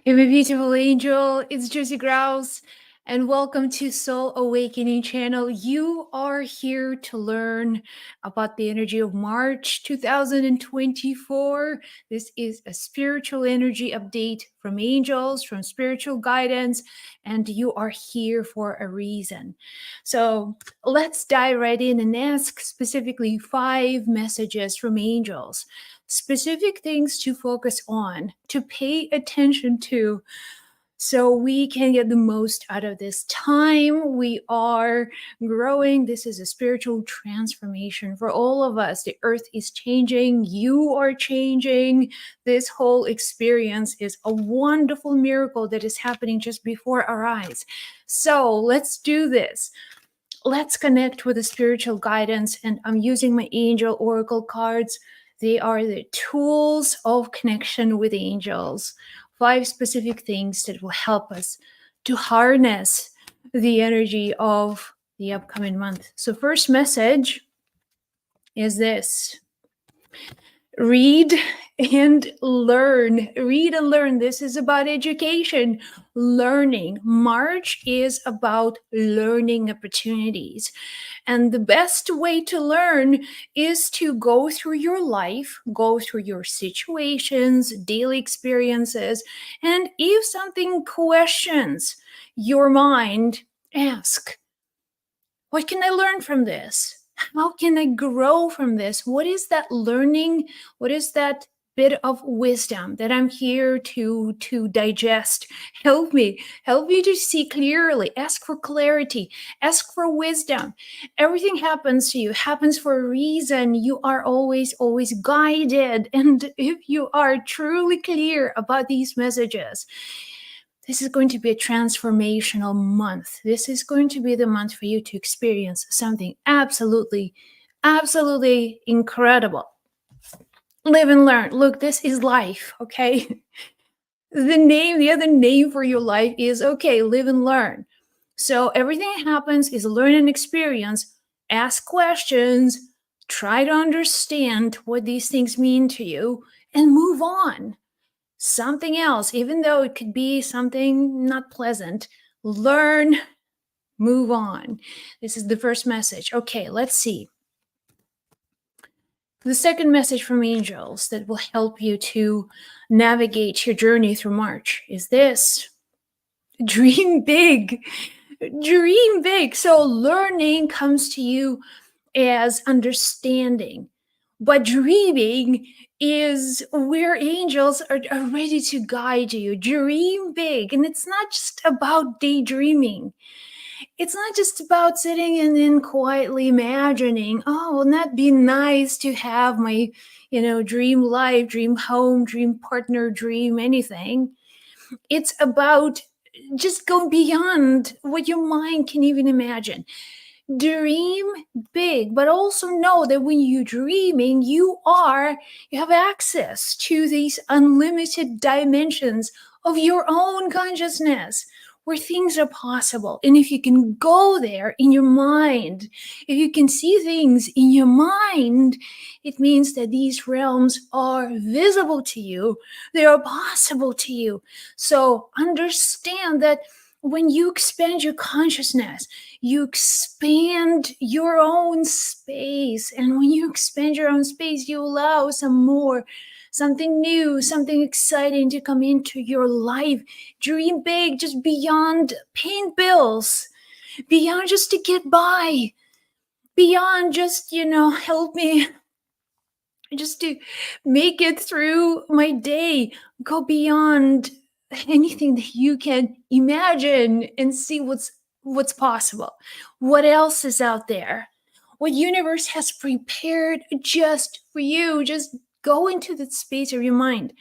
Hey, my beautiful angel, it's Josie Grouse, and welcome to Soul Awakening channel. You are here to learn about the energy of March 2024. This is a spiritual energy update from angels, from spiritual guidance, and you are here for a reason. So let's dive right in and ask specifically 5 messages from angels, specific things to focus on, to pay attention to, so we can get the most out of this time. We are growing. This is a spiritual transformation for all of us. The earth is changing. You are changing. This whole experience is a wonderful miracle that is happening just before our eyes. So let's do this. Let's connect with the spiritual guidance. And I'm using my angel oracle cards. They are the tools of connection with angels. 5 specific things that will help us to harness the energy of the upcoming month. So first message is this: read and learn. Read and learn. This is about education, learning. March is about learning opportunities. And the best way to learn is to go through your life, go through your situations, daily experiences. And if something questions your mind, ask, what can I learn from this? How can I grow from this? What is that learning? What is that bit of wisdom that I'm here to digest? Help me to see clearly. Ask for clarity, ask for wisdom. Everything happens to you, happens for a reason. You are always guided. And if you are truly clear about these messages, this is going to be a transformational month. This is going to be the month for you to experience something absolutely incredible. Live and learn. Look, this is life, okay? The other name for your life is, okay, live and learn. So everything that happens is a learning experience. Ask questions, try to understand what these things mean to you, and move on. Something else, even though it could be something not pleasant, learn, move on. This is the first message. Okay, let's see. The second message from angels that will help you to navigate your journey through March is this: dream big. Dream big. So learning comes to you as understanding, but dreaming is where angels are ready to guide you. Dream big. And it's not just about daydreaming. It's not just about sitting and then quietly imagining, oh, wouldn't that be nice to have my, dream life, dream home, dream partner, dream anything. It's about just going beyond what your mind can even imagine. Dream big, but also know that when you're dreaming, you have access to these unlimited dimensions of your own consciousness where things are possible. And if you can go there in your mind, if you can see things in your mind, it means that these realms are visible to you, they are possible to you. So understand that when you expand your consciousness, you expand your own space. And when you expand your own space, you allow something new, something exciting to come into your life. Dream big, just beyond paying bills, beyond just to get by, beyond just, help me just to make it through my day. Go beyond anything that you can imagine and see what's possible. What else is out there? What universe has prepared just for you? Just go into that space of your mind.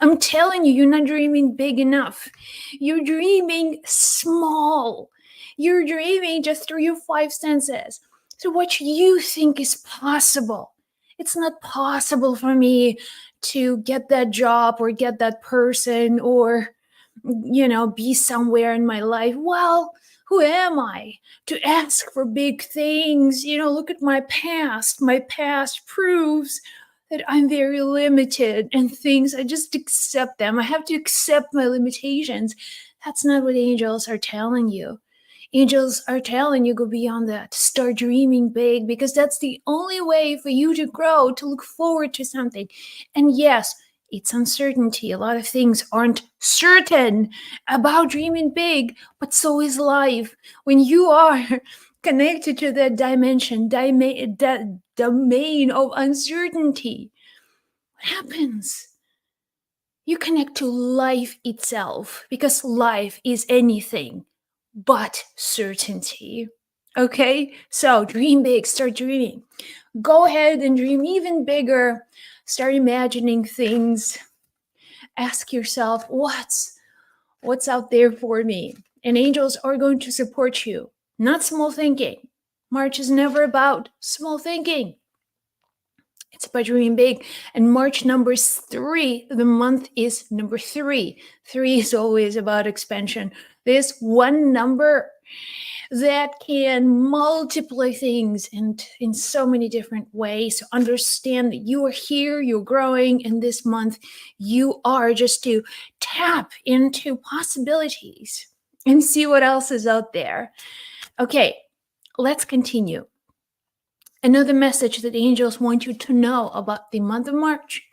I'm telling you, you're not dreaming big enough. You're dreaming small. You're dreaming just through your 5 senses. So what you think is possible. It's not possible for me to get that job or get that person or, be somewhere in my life. Well, who am I to ask for big things? Look at my past. My past proves that I'm very limited and things, I just accept them. I have to accept my limitations. That's not what angels are telling you. Angels are telling you go beyond that. Start dreaming big because that's the only way for you to grow, to look forward to something. And yes, it's uncertainty. A lot of things aren't certain about dreaming big, but so is life. When you are connected to that that domain of uncertainty, what happens? You connect to life itself because life is anything but certainty. Okay? So dream big, start dreaming. Go ahead and dream even bigger. Start imagining things. Ask yourself, what's out there for me? And angels are going to support you. Not small thinking. March is never about small thinking. It's about dreaming big. And March number's 3. The month is number 3. 3 is always about expansion. There's one number that can multiply things and in so many different ways. So understand that you are here, you're growing, and this month you are just to tap into possibilities and see what else is out there. Okay, let's continue. Another message that angels want you to know about the month of March.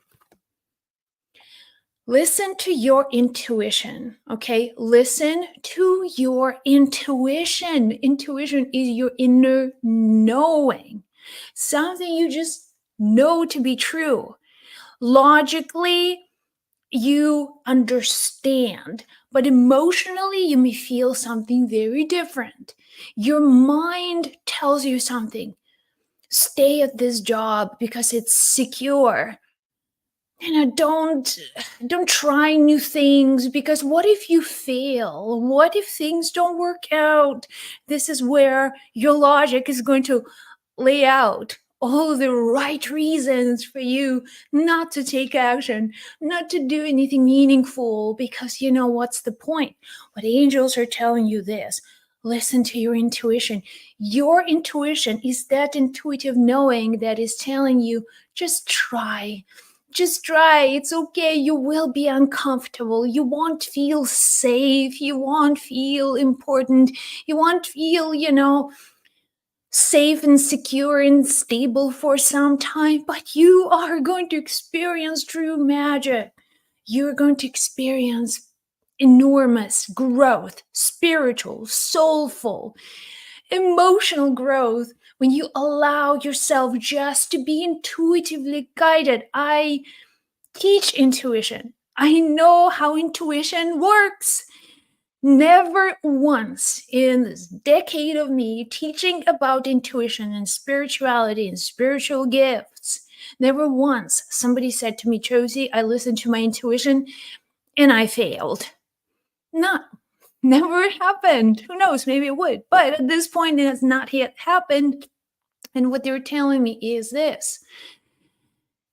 Listen to your intuition, okay? Listen to your intuition. Intuition is your inner knowing, something you just know to be true. Logically, you understand, but emotionally, you may feel something very different. Your mind tells you something. Stay at this job because it's secure. Don't try new things because what if you fail? What if things don't work out? This is where your logic is going to lay out all the right reasons for you not to take action, not to do anything meaningful, because you know what's the point? But angels are telling you this. Listen to your intuition. Your intuition is that intuitive knowing that is telling you just try. Just try. It's okay. You will be uncomfortable. You won't feel safe. You won't feel important. You won't feel, safe and secure and stable for some time, but you are going to experience true magic. You're going to experience enormous growth, spiritual, soulful, emotional growth when you allow yourself just to be intuitively guided. I teach intuition. I know how intuition works. Never once in this decade of me teaching about intuition and spirituality and spiritual gifts, never once somebody said to me, Josie, I listened to my intuition and I failed. No, never happened. Who knows? Maybe it would. But at this point, it has not yet happened. And what they're telling me is this.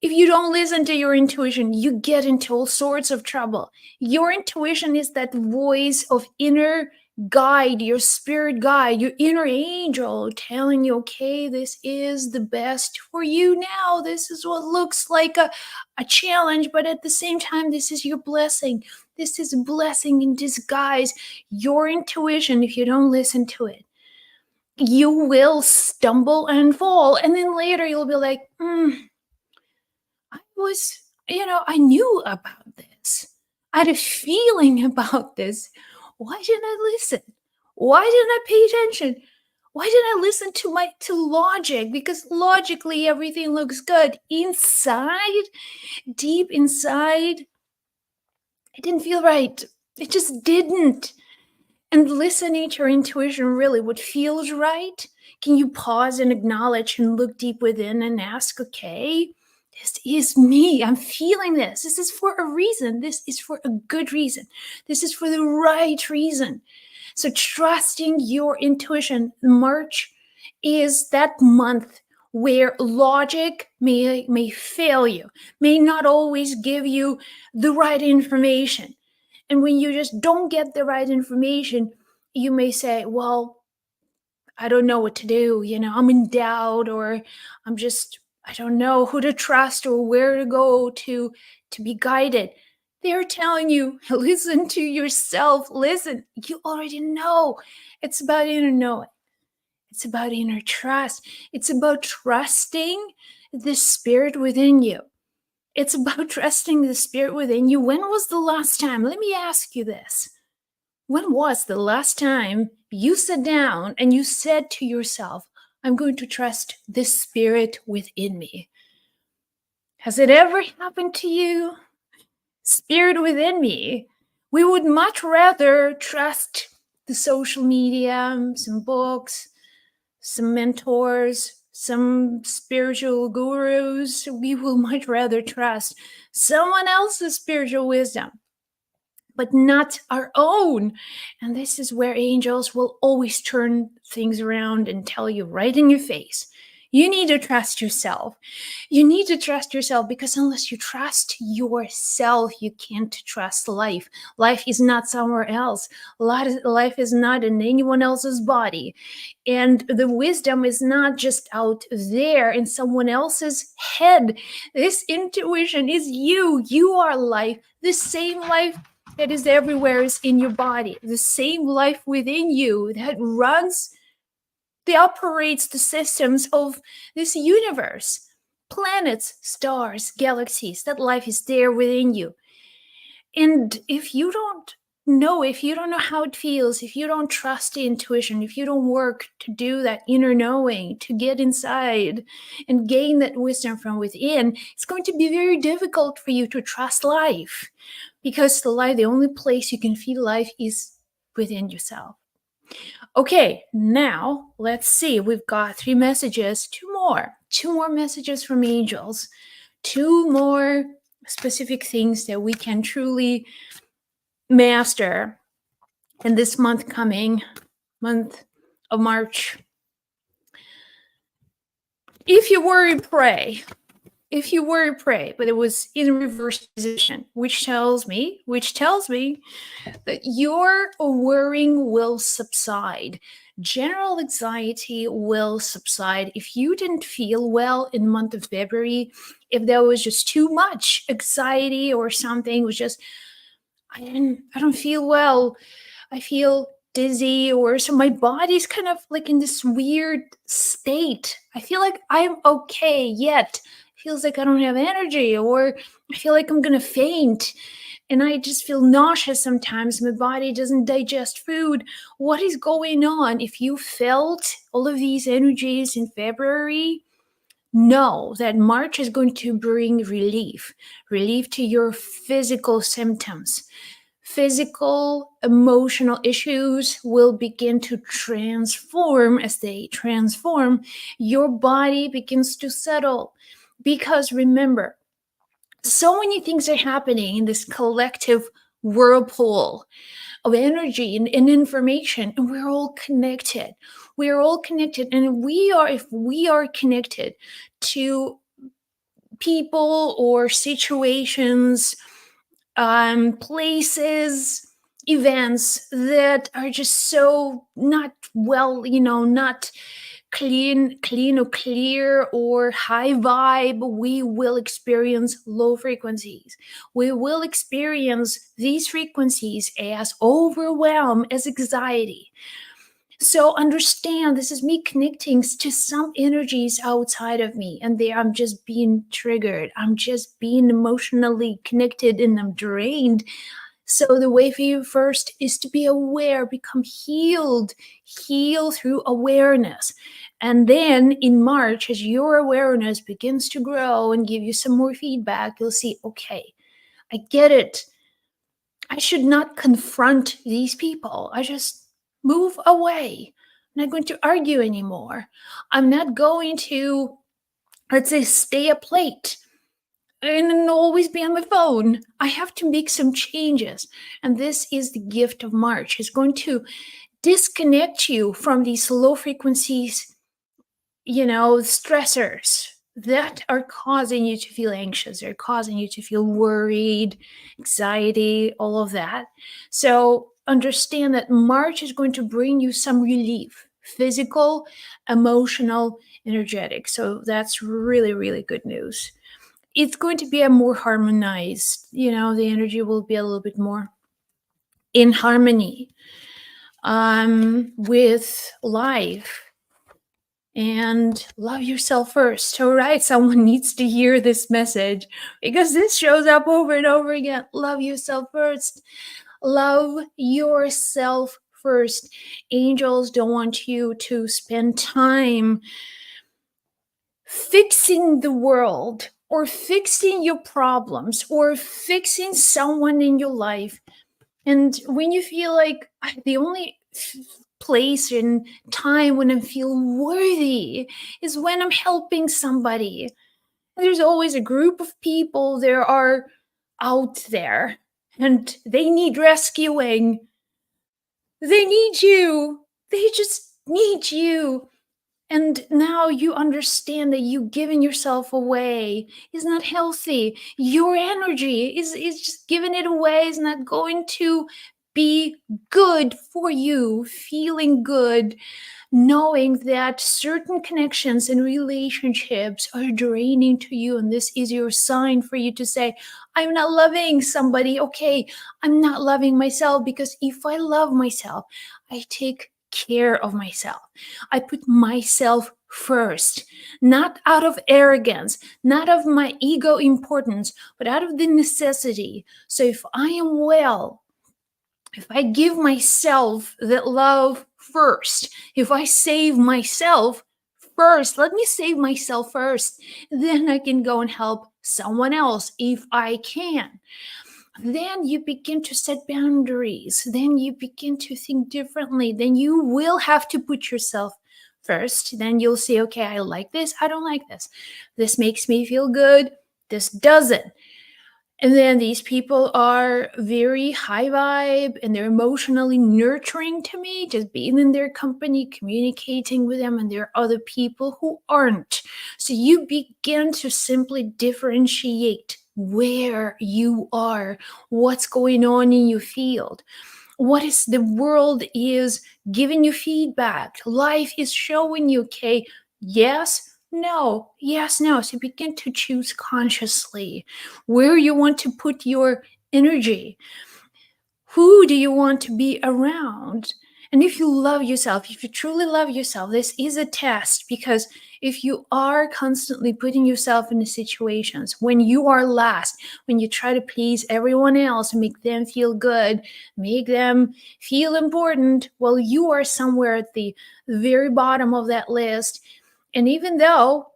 If you don't listen to your intuition, you get into all sorts of trouble. Your intuition is that voice of inner guide, your spirit guide, your inner angel telling you, okay, this is the best for you now. This is what looks like a challenge, but at the same time, this is your blessing. This is a blessing in disguise. Your intuition, if you don't listen to it, you will stumble and fall. And then later you'll be like, I knew about this. I had a feeling about this. Why didn't I listen? Why didn't I pay attention? Why didn't I listen to logic? Because logically everything looks good. Inside, deep inside, it didn't feel right. It just didn't. And listening to your intuition, really, what feels right? Can you pause and acknowledge and look deep within and ask, okay, this is me. I'm feeling this. This is for a reason. This is for a good reason. This is for the right reason. So trusting your intuition. March is that month where logic may fail you, may not always give you the right information. And when you just don't get the right information, you may say, well, I don't know what to do. I'm in doubt, or I'm just I don't know who to trust or where to go to be guided. They're telling you, listen to yourself. Listen, you already know. It's about inner knowing. It's about inner trust. It's about trusting the spirit within you. It's about trusting the spirit within you. When was the last time? Let me ask you this. When was the last time you sat down and you said to yourself, I'm going to trust the spirit within me? Has it ever happened to you? Spirit within me. We would much rather trust the social media, some books, some mentors, some spiritual gurus. We will much rather trust someone else's spiritual wisdom, but not our own. And this is where angels will always turn things around and tell you right in your face, you need to trust yourself. You need to trust yourself, because unless you trust yourself, you can't trust life. Life is not somewhere else. Life is not in anyone else's body. And the wisdom is not just out there in someone else's head. This intuition is you. You are life. The same life that is everywhere is in your body. The same life within you that operates the systems of this universe. Planets, stars, galaxies, that life is there within you. And if you don't know how it feels, if you don't trust the intuition, if you don't work to do that inner knowing, to get inside and gain that wisdom from within, it's going to be very difficult for you to trust life, because the only place you can feel life is within yourself. Okay, now let's see. We've got 3 messages, two more messages from angels, 2 more specific things that we can truly master in this month of March. If you worry, pray. If you worry, pray. But it was in reverse position, which tells me that your worrying will subside. General anxiety will subside. If you didn't feel well in the month of February, if there was just too much anxiety or something, was just, I don't feel well, I feel dizzy, or so my body's kind of like in this weird state. I feel like I'm okay, yet feels like I don't have energy, or I feel like I'm gonna faint, and I just feel nauseous sometimes. My body doesn't digest food. What is going on? If you felt all of these energies in February, know that March is going to bring relief to your physical symptoms. Physical, emotional issues will begin to transform. As they transform, your body begins to settle. Because remember, so many things are happening in this collective whirlpool of energy and information, and we're all connected. We're all connected, and if we are connected to people or situations, places, events that are just so not well, not clean or clear or high vibe, we will experience low frequencies. We will experience these frequencies as overwhelm, as anxiety. So understand, this is me connecting to some energies outside of me, and there I'm just being triggered. I'm just being emotionally connected, and I'm drained. So the way for you first is to be aware, become healed, heal through awareness. And then in March, as your awareness begins to grow and give you some more feedback, you'll see, okay, I get it. I should not confront these people. I just move away. I'm not going to argue anymore. I'm not going to, let's say, stay up late and always be on my phone. I have to make some changes. And this is the gift of March. It's going to disconnect you from these low frequencies, stressors that are causing you to feel anxious, they're causing you to feel worried, anxiety, all of that. So understand that March is going to bring you some relief. physical, emotional, energetic. So that's really, really good news. It's going to be a more harmonized, the energy will be a little bit more in harmony with life. And love yourself first. All right, someone needs to hear this message because this shows up over and over again. Love yourself first. Love yourself first. Angels don't want you to spend time fixing the world or fixing your problems or fixing someone in your life. And when you feel like the only place and time when I feel worthy is when I'm helping somebody. There's always a group of people there are out there and they need rescuing. They need you. They just need you. And now you understand that you giving yourself away is not healthy. Your energy is just giving it away is not going to be good for you. Feeling good, knowing that certain connections and relationships are draining to you, and this is your sign for you to say, I'm not loving somebody. Okay, I'm not loving myself, because if I love myself, I take care of myself. I put myself first, not out of arrogance, not of my ego importance, but out of the necessity. So if I am well, if I give myself that love first, if I save myself first, let me save myself first, then I can go and help someone else if I can. Then you begin to set boundaries. Then you begin to think differently. Then you will have to put yourself first. Then you'll say, okay, I like this. I don't like this. This makes me feel good. This doesn't. And then these people are very high vibe and they're emotionally nurturing to me, just being in their company, communicating with them, and there are other people who aren't. So you begin to simply differentiate where you are, what's going on in your field. What is the world is giving you feedback. Life is showing you, okay, yes, no, yes, no. So begin to choose consciously where you want to put your energy. Who do you want to be around? And if you love yourself, if you truly love yourself, this is a test, because if you are constantly putting yourself in the situations when you are last, when you try to please everyone else and make them feel good, make them feel important, well, you are somewhere at the very bottom of that list. And even though,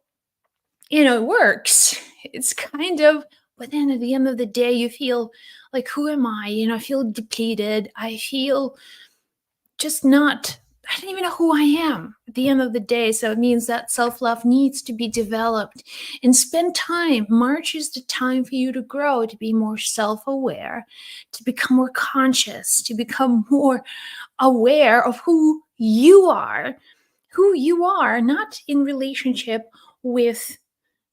it works, it's kind of, but then at the end of the day, you feel like, who am I? I feel depleted. I feel just not, I don't even know who I am at the end of the day. So it means that self love needs to be developed and spend time. March is the time for you to grow, to be more self aware, to become more conscious, to become more aware of who you are, not in relationship with,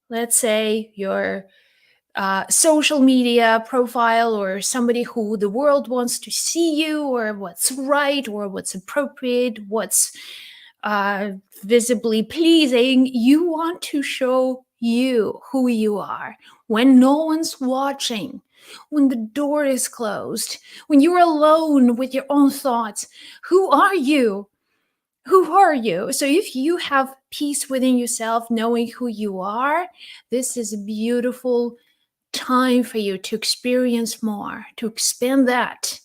let's say, your social media profile or somebody who the world wants to see you, or what's right or what's appropriate, what's visibly pleasing. You want to show you who you are when no one's watching, when the door is closed, when you're alone with your own thoughts. Who are you? Who are you? So if you have peace within yourself, knowing who you are, this is a beautiful time for you to experience more, to expand that,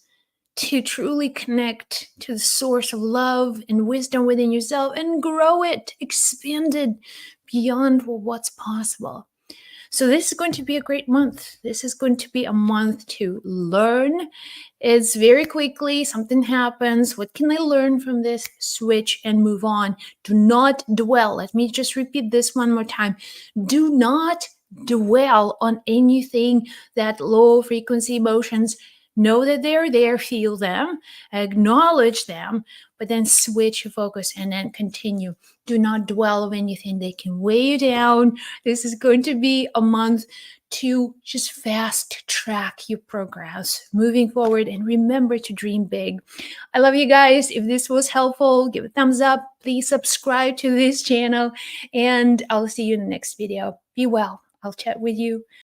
to truly connect to the source of love and wisdom within yourself and grow it, expand it beyond what's possible. So this is going to be a great month. This is going to be a month to learn. It's very quickly, something happens. What can I learn from this? Switch and move on. Do not dwell. Let me just repeat this one more time. Do not dwell on anything that low frequency emotions. Know that they're there, feel them, acknowledge them, but then switch your focus and then continue. Do not dwell on anything that can weigh you down. This is going to be a month to just fast track your progress moving forward, and remember to dream big. I love you guys. If this was helpful, give a thumbs up. Please subscribe to this channel, and I'll see you in the next video. Be well. I'll chat with you